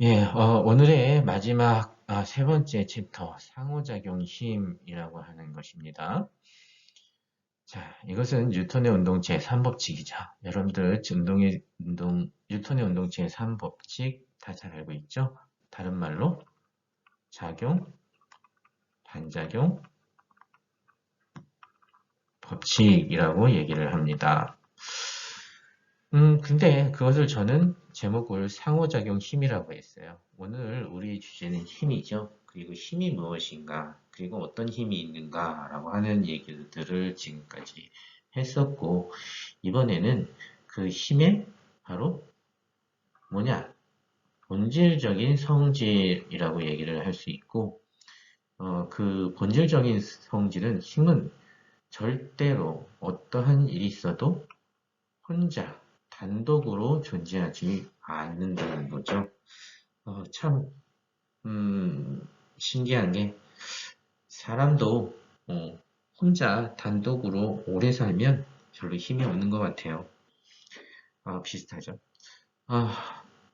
예, 오늘의 마지막 세 번째 챕터 상호작용 힘이라고 하는 것입니다. 자, 이것은 뉴턴의 운동 제3법칙이죠. 여러분들 뉴턴의 운동 제3법칙 다 잘 알고 있죠? 다른 말로 작용, 반작용, 법칙이라고 얘기를 합니다. 근데 그것을 저는 제목을 상호작용 힘이라고 했어요. 오늘 우리 주제는 힘이죠. 그리고 힘이 무엇인가, 그리고 어떤 힘이 있는가라고 하는 얘기들을 지금까지 했었고, 이번에는 그 힘의 바로 뭐냐? 본질적인 성질이라고 얘기를 할 수 있고, 그 본질적인 성질은 힘은 절대로 어떠한 일이 있어도 혼자 단독으로 존재하지 않는다는 거죠. 참 신기한 게 사람도 혼자 단독으로 오래 살면 별로 힘이 없는 것 같아요. 비슷하죠.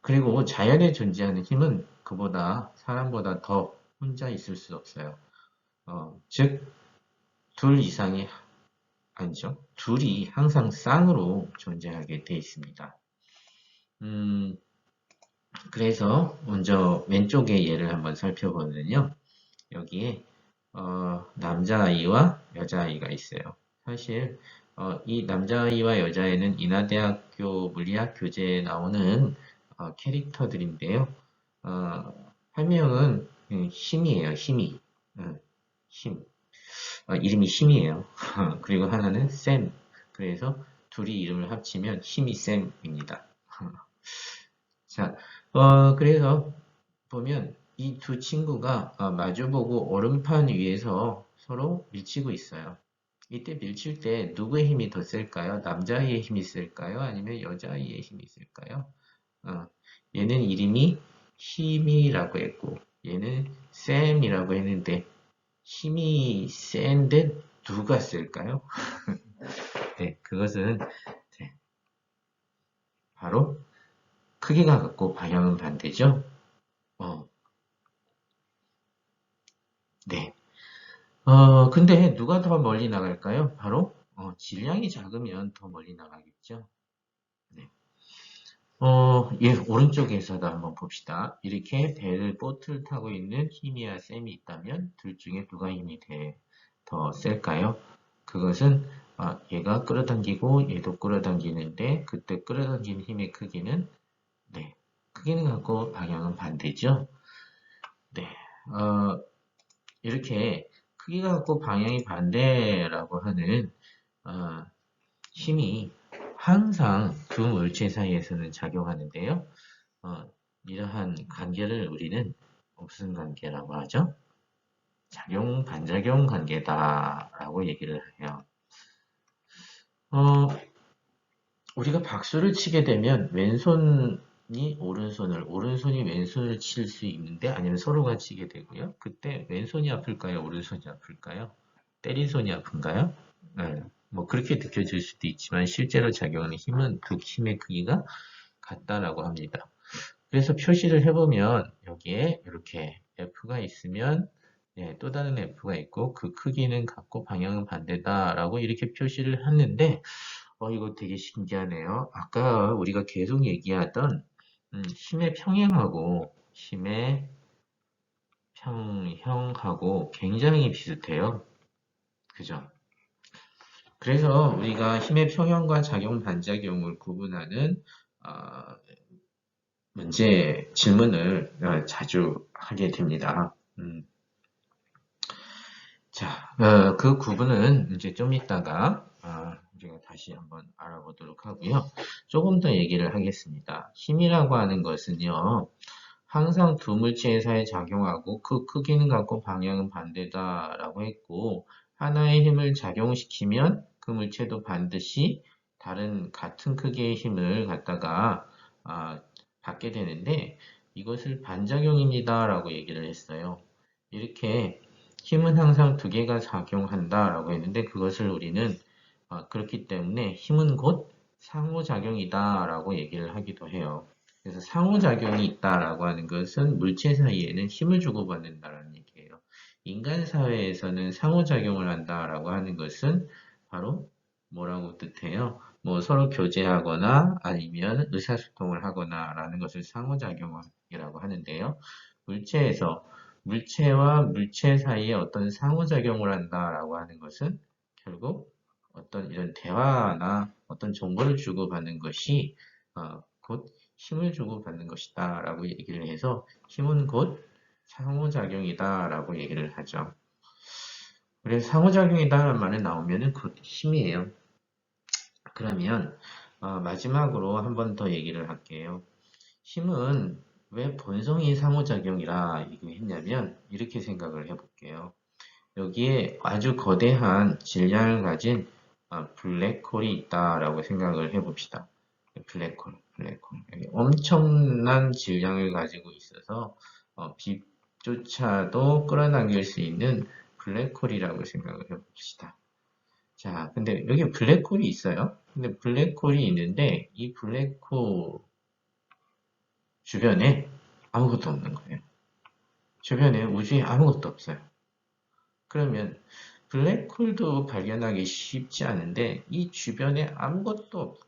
그리고 자연에 존재하는 힘은 그보다 사람보다 더 혼자 있을 수 없어요. 즉, 둘 이상이 아니죠. 둘이 항상 쌍으로 존재하게 돼 있습니다. 음, 그래서 먼저 왼쪽의 예를 한번 살펴보면요. 여기에 남자아이와 여자아이가 있어요. 사실 이 남자아이와 여자아이는 인하대학교 물리학 교재에 나오는 캐릭터들인데요. 한 명은 힘이에요. 힘이. 힘. 이름이 힘이에요. 그리고 하나는 샘. 그래서 둘이 이름을 합치면 힘이 샘입니다. 자, 그래서 보면 이 두 친구가 마주보고 얼음판 위에서 서로 밀치고 있어요. 이때 밀칠 때 누구의 힘이 더 셀까요? 남자아이의 힘이 셀까요? 아니면 여자아이의 힘이 셀까요? 어, 얘는 이름이 힘이라고 했고 얘는 샘이라고 했는데 힘이 센데 누가 셀까요? 네, 그것은 네, 바로 크기가 같고 방향은 반대죠. 어, 네. 근데 누가 더 멀리 나갈까요? 바로 질량이 작으면 더 멀리 나가겠죠. 네. 예, 오른쪽에서도 한번 봅시다. 이렇게 배를 보트를 타고 있는 히미와 샘이 있다면 둘 중에 누가 힘이 더 셀까요? 그것은 얘가 끌어당기고 얘도 끌어당기는데 그때 끌어당기는 힘의 크기는 네, 크기는 같고 방향은 반대죠. 네, 이렇게 크기가 같고 방향이 반대라고 하는 어, 힘이 항상 두 물체 사이에서는 작용하는데요. 어, 이러한 관계를 우리는 무슨 관계라고 하죠? 작용, 반작용 관계다라고 얘기를 해요. 어, 우리가 박수를 치게 되면 오른손이 왼손을 칠 수 있는데 아니면 서로가 치게 되고요. 그때 왼손이 아플까요? 오른손이 아플까요? 때린 손이 아픈가요? 네, 뭐 그렇게 느껴질 수도 있지만 실제로 작용하는 힘은 두 힘의 크기가 같다라고 합니다. 그래서 표시를 해보면 여기에 이렇게 F가 있으면 네, 또 다른 F가 있고 그 크기는 같고 방향은 반대다라고 이렇게 표시를 했는데 이거 되게 신기하네요. 아까 우리가 계속 얘기하던 힘의 평형하고 힘의 평형하고 굉장히 비슷해요. 그죠? 그래서 우리가 힘의 평형과 작용, 반작용을 구분하는 어, 질문을 자주 하게 됩니다. 자, 그 구분은 이제 좀 이따가 우리가 다시 한번 알아보도록 하고요. 조금 더 얘기를 하겠습니다. 힘이라고 하는 것은요, 항상 두 물체의 사이에 작용하고 그 크기는 같고 방향은 반대다라고 했고, 하나의 힘을 작용시키면 그 물체도 반드시 다른 같은 크기의 힘을 갖다가 받게 되는데, 이것을 반작용입니다라고 얘기를 했어요. 이렇게 힘은 항상 두 개가 작용한다라고 했는데 그것을 우리는 그렇기 때문에 힘은 곧 상호작용이다라고 얘기를 하기도 해요. 그래서 상호작용이 있다라고 하는 것은 물체 사이에는 힘을 주고받는다라는 얘기예요. 인간 사회에서는 상호작용을 한다라고 하는 것은 바로 뭐라고 뜻해요? 뭐 서로 교제하거나 아니면 의사소통을 하거나 라는 것을 상호작용이라고 하는데요. 물체에서 물체와 물체 사이에 어떤 상호작용을 한다라고 하는 것은 결국 어떤 이런 대화나 어떤 정보를 주고받는 것이 곧 힘을 주고받는 것이다 라고 얘기를 해서 힘은 곧 상호작용이다 라고 얘기를 하죠. 그래서 상호작용이다라는 말이 나오면은 곧 힘이에요. 그러면 마지막으로 한 번 더 얘기를 할게요. 힘은 왜 본성이 상호작용이라 얘기했냐면 이렇게 생각을 해볼게요. 여기에 아주 거대한 질량을 가진 블랙홀이 있다라고 생각을 해봅시다. 블랙홀. 여기 엄청난 질량을 가지고 있어서 빛조차도 끌어당길 수 있는 블랙홀이라고 생각을 해봅시다. 자, 근데 여기 블랙홀이 있어요. 근데 블랙홀이 있는데 이 블랙홀 주변에 아무것도 없는 거예요. 주변에 우주에 아무것도 없어요. 그러면 블랙홀도 발견하기 쉽지 않은데 이 주변에 아무것도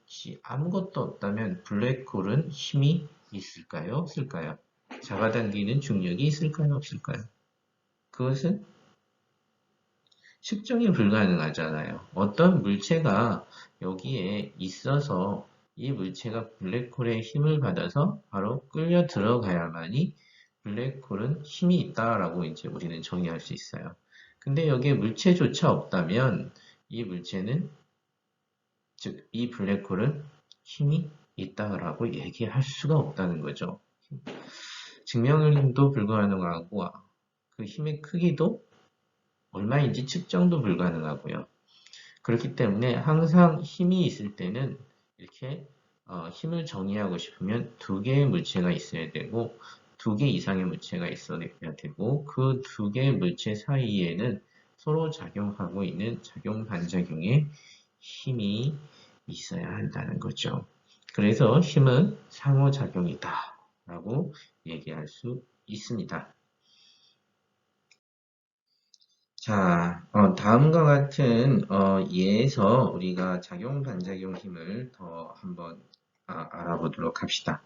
없다면 블랙홀은 힘이 있을까요? 없을까요? 잡아당기는 중력이 있을까요? 없을까요? 그것은 측정이 불가능하잖아요. 어떤 물체가 여기에 있어서 이 물체가 블랙홀의 힘을 받아서 바로 끌려 들어가야만이 블랙홀은 힘이 있다라고 이제 우리는 정의할 수 있어요. 근데 여기에 물체조차 없다면 이 물체는, 즉, 이 블랙홀은 힘이 있다라고 얘기할 수가 없다는 거죠. 증명도 불가능하고 그 힘의 크기도 얼마인지 측정도 불가능하고요. 그렇기 때문에 항상 힘이 있을 때는 이렇게 힘을 정의하고 싶으면 두 개의 물체가 있어야 되고 두 개 이상의 물체가 있어야 되고 그 두 개의 물체 사이에는 서로 작용하고 있는 작용 반작용의 힘이 있어야 한다는 거죠. 그래서 힘은 상호작용이다 라고 얘기할 수 있습니다. 자, 다음과 같은 예에서 우리가 작용, 반작용 힘을 더 한번 알아보도록 합시다.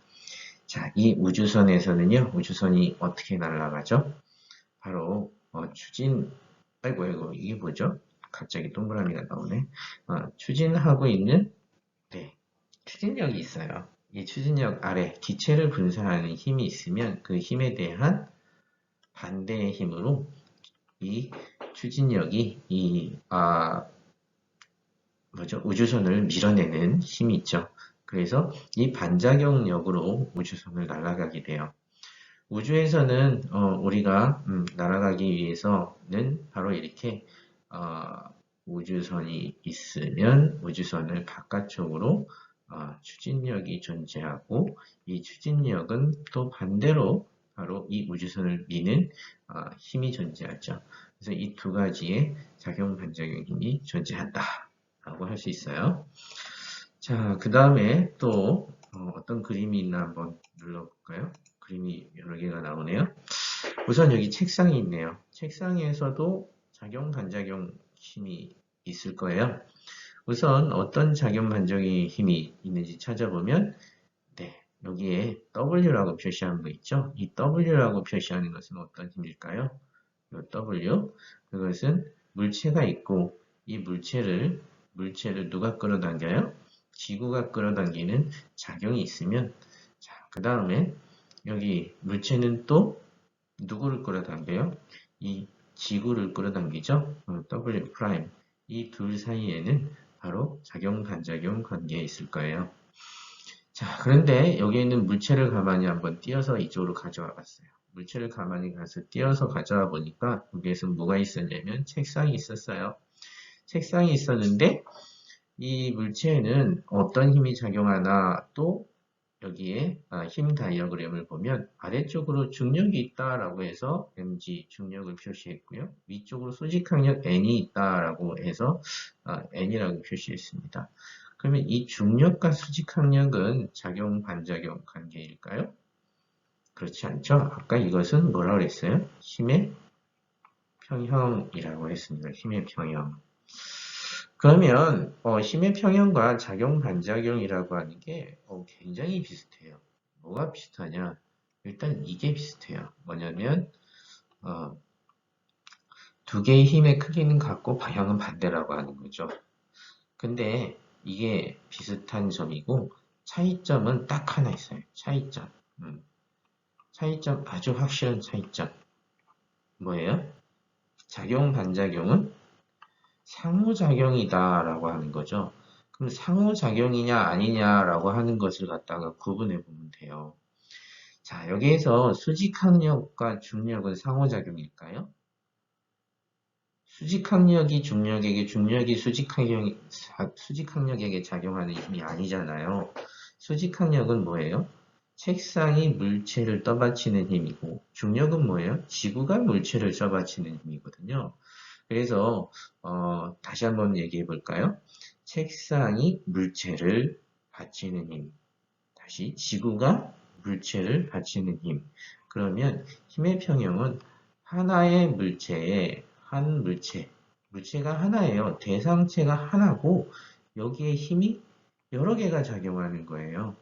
자, 이 우주선에서는요, 우주선이 어떻게 날아가죠? 바로 아이고, 이게 뭐죠? 갑자기 동그라미가 나오네. 추진하고 있는, 네, 추진력이 있어요. 이 추진력 아래 기체를 분사하는 힘이 있으면 그 힘에 대한 반대의 힘으로 이 추진력이 우주선을 밀어내는 힘이 있죠. 그래서 이 반작용력으로 우주선을 날아가게 돼요. 우주에서는 우리가 날아가기 위해서는 바로 이렇게 우주선이 있으면 우주선을 바깥쪽으로 추진력이 존재하고 이 추진력은 또 반대로 바로 이 우주선을 미는 힘이 존재하죠. 그래서 이 두 가지의 작용 반작용 힘이 존재한다 라고 할 수 있어요. 자, 그 다음에 또 어떤 그림이 있나 한번 눌러볼까요? 그림이 여러 개가 나오네요. 우선 여기 책상이 있네요. 책상에서도 작용 반작용 힘이 있을 거예요. 우선 어떤 작용 반작용 힘이 있는지 찾아보면 네, 여기에 W라고 표시한 거 있죠? 이 W라고 표시하는 것은 어떤 힘일까요? 이 W, 그것은 물체가 있고 이 물체를 누가 끌어당겨요? 지구가 끌어당기는 작용이 있으면 자, 그 다음에 여기 물체는 또 누구를 끌어당겨요? 이 지구를 끌어당기죠? W 프라임. 이 둘 사이에는 바로 작용 반작용 관계에 있을 거예요. 자, 그런데 여기 있는 물체를 가만히 한번 띄어서 이쪽으로 가져와 봤어요. 물체를 가만히 가서 띄어서 가져와 보니까 여기에서 뭐가 있었냐면 책상이 있었어요. 책상이 있었는데 이 물체에는 어떤 힘이 작용하나 또 여기에 힘 다이어그램을 보면 아래쪽으로 중력이 있다라고 해서 mg 중력을 표시했고요. 위쪽으로 수직항력 n이 있다라고 해서 n이라고 표시했습니다. 그러면 이 중력과 수직항력은 작용, 반작용 관계일까요? 그렇지 않죠? 아까 이것은 뭐라고 그랬어요? 힘의 평형이라고 했습니다. 힘의 평형. 그러면 힘의 평형과 작용, 반작용이라고 하는 게 굉장히 비슷해요. 뭐가 비슷하냐? 일단 이게 비슷해요. 뭐냐면 두 개의 힘의 크기는 같고 방향은 반대라고 하는 거죠. 근데 이게 비슷한 점이고 차이점은 딱 하나 있어요. 차이점. 차이점, 아주 확실한 차이점. 뭐예요? 작용, 반작용은 상호작용이다라고 하는 거죠. 그럼 상호작용이냐 아니냐라고 하는 것을 갖다가 구분해 보면 돼요. 자, 여기에서 수직항력과 중력은 상호작용일까요? 수직항력이 중력에게, 중력이 수직항력에게 작용하는 힘이 아니잖아요. 수직항력은 뭐예요? 책상이 물체를 떠받치는 힘이고, 중력은 뭐예요? 지구가 물체를 떠받치는 힘이거든요. 그래서 다시 한번 얘기해 볼까요? 책상이 물체를 받치는 힘. 다시 지구가 물체를 받치는 힘. 그러면 힘의 평형은 하나의 물체에 한 물체, 물체가 하나예요. 대상체가 하나고 여기에 힘이 여러 개가 작용하는 거예요.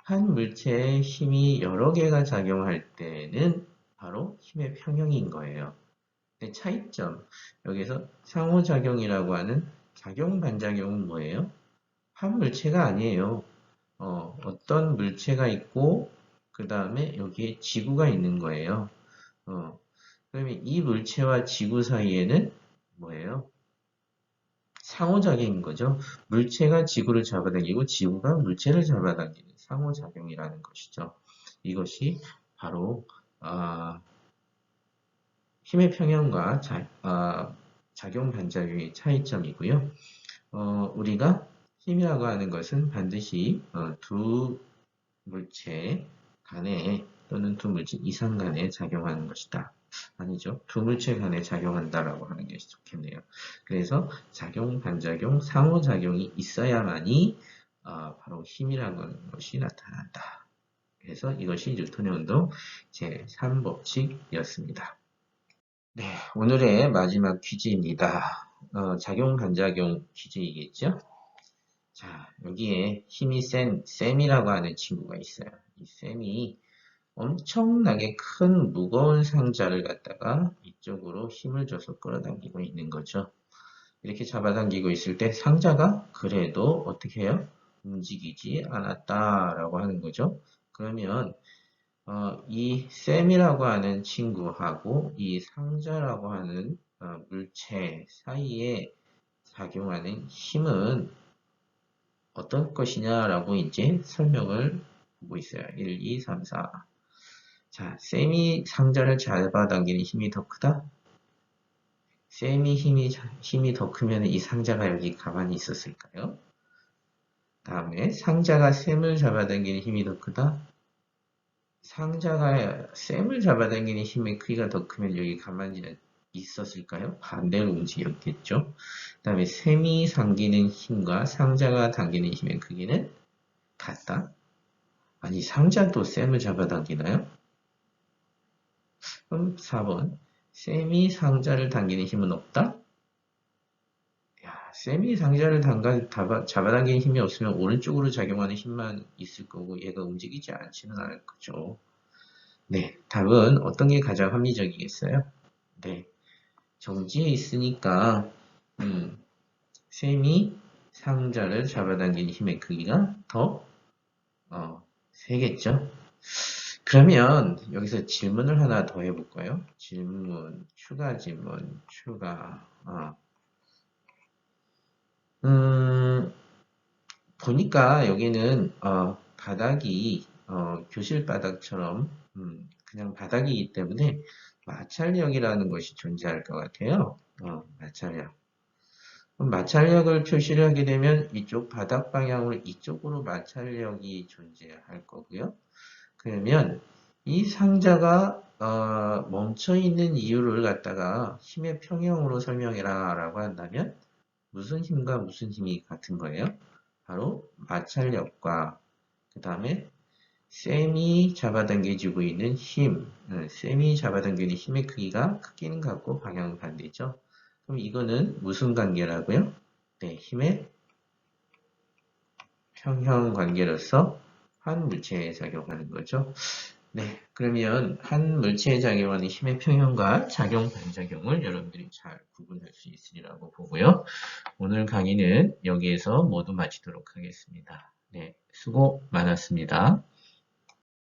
한 물체에 힘이 여러 개가 작용할 때는 바로 힘의 평형인 거예요. 근데 차이점, 여기서 상호작용이라고 하는 작용, 반작용은 뭐예요? 한 물체가 아니에요. 어떤 물체가 있고 그 다음에 여기에 지구가 있는 거예요. 그러면 이 물체와 지구 사이에는 뭐예요? 상호작용인 거죠. 물체가 지구를 잡아당기고 지구가 물체를 잡아당기는 상호작용이라는 것이죠. 이것이 바로 힘의 평형과 작용 반작용의 차이점이고요. 우리가 힘이라고 하는 것은 반드시 두 물체 간에 또는 두 물체 이상 간에 작용하는 것이다. 아니죠. 두 물체 간에 작용한다라고 하는 게 좋겠네요. 그래서 작용, 반작용, 상호작용이 있어야만이 바로 힘이라는 것이 나타난다. 그래서 이것이 뉴턴의 운동 제3법칙이었습니다. 네, 오늘의 마지막 퀴즈입니다. 작용, 반작용 퀴즈이겠죠? 자, 여기에 힘이 센 쌤이라고 하는 친구가 있어요. 이 쌤이 엄청나게 큰 무거운 상자를 갖다가 이쪽으로 힘을 줘서 끌어당기고 있는 거죠. 이렇게 잡아당기고 있을 때 상자가 그래도 어떻게 해요? 움직이지 않았다라고 하는 거죠. 그러면 이 쌤이라고 하는 친구하고 이 상자라고 하는 물체 사이에 작용하는 힘은 어떤 것이냐라고 이제 설명을 보고 있어요. 1, 2, 3, 4. 자, 쌤이 상자를 잡아당기는 힘이 더 크다? 쌤이 힘이 더 크면 이 상자가 여기 가만히 있었을까요? 다음에 상자가 쌤을 잡아당기는 힘이 더 크다? 상자가 쌤을 잡아당기는 힘의 크기가 더 크면 여기 가만히 있었을까요? 반대로 움직였겠죠. 그 다음에 쌤이 당기는 힘과 상자가 당기는 힘의 크기는 같다? 아니, 상자도 쌤을 잡아당기나요? 그럼 4번. 쌤이 상자를 당기는 힘은 없다? 야, 쌤이 상자를 잡아당기는 힘이 없으면 오른쪽으로 작용하는 힘만 있을 거고 얘가 움직이지 않지는 않을 거죠. 네, 답은 어떤 게 가장 합리적이겠어요? 네, 정지에 있으니까 쌤이 상자를 잡아당기는 힘의 크기가 더 세겠죠? 그러면 여기서 질문을 하나 더 해볼까요? 질문, 추가 질문, 추가. 보니까 여기는 바닥이 교실 바닥처럼 그냥 바닥이기 때문에 마찰력이라는 것이 존재할 것 같아요. 마찰력. 그럼 마찰력을 표시를 하게 되면 이쪽 바닥 방향으로 이쪽으로 마찰력이 존재할 거고요. 그러면 이 상자가 멈춰 있는 이유를 갖다가 힘의 평형으로 설명해라 라고 한다면 무슨 힘과 무슨 힘이 같은 거예요? 바로 마찰력과 그 다음에 쌤이 잡아당겨지고 있는 힘, 쌤이 잡아당기는 힘의 크기가 크기는 같고 방향은 반대죠. 그럼 이거는 무슨 관계라고요? 네, 힘의 평형 관계로서 한 물체에 작용하는 거죠. 네, 그러면 한 물체에 작용하는 힘의 평형과 작용 반작용을 여러분들이 잘 구분할 수 있으리라고 보고요. 오늘 강의는 여기에서 모두 마치도록 하겠습니다. 네, 수고 많았습니다.